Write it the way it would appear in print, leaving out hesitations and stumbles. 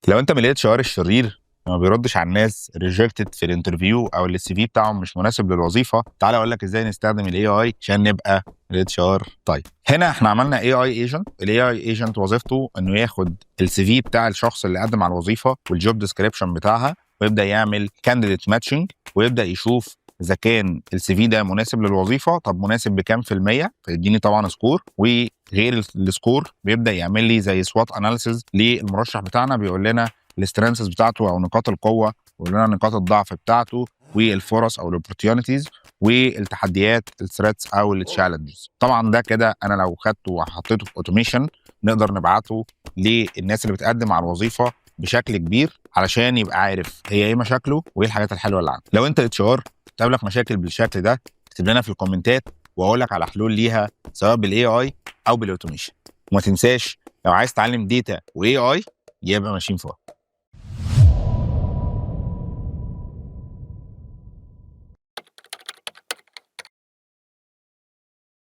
لو انت من الاتش ار الشرير ما بيردش على الناس ريجكتد في الانترفيو او السي في بتاعهم مش مناسب للوظيفه، تعالى اقول لك ازاي نستخدم الاي اي عشان نبقى الاتش ار. طيب هنا احنا عملنا اي اي ايجنت. الاي اي ايجنت وظيفته انه ياخد السي في بتاع الشخص اللي قدم على الوظيفه والجوب ديسكريبشن بتاعها ويبدا يعمل كانديديت ماتشنج ويبدا يشوف اذا كان السي في ده مناسب للوظيفه. طب مناسب بكام في الميه؟ فيديني طبعا سكور، وغير السكور بيبدا يعمل لي زي سوات اناليسيز للمرشح بتاعنا، بيقول لنا الاسترنسز بتاعته او نقاط القوه، ويقول لنا نقاط الضعف بتاعته والفرص او الاوبورتيونيتيز والتحديات الثريتس او التشالنجز. طبعا ده كده انا لو خدته وحطيته في اوتوميشن نقدر نبعته للناس اللي بتقدم على الوظيفه بشكل كبير علشان يبقى عارف هي ايه مشاكله وايه الحاجات الحلوه اللي عنده. لو انت اتش ار تقابلك مشاكل بالشكل ده اكتب لنا في الكومنتات واقول لك على حلول ليها سواء بالاي اي او بالاوتوميشن. وما تنساش لو عايز تعلم داتا واي اي يبقى ماشيين فوق.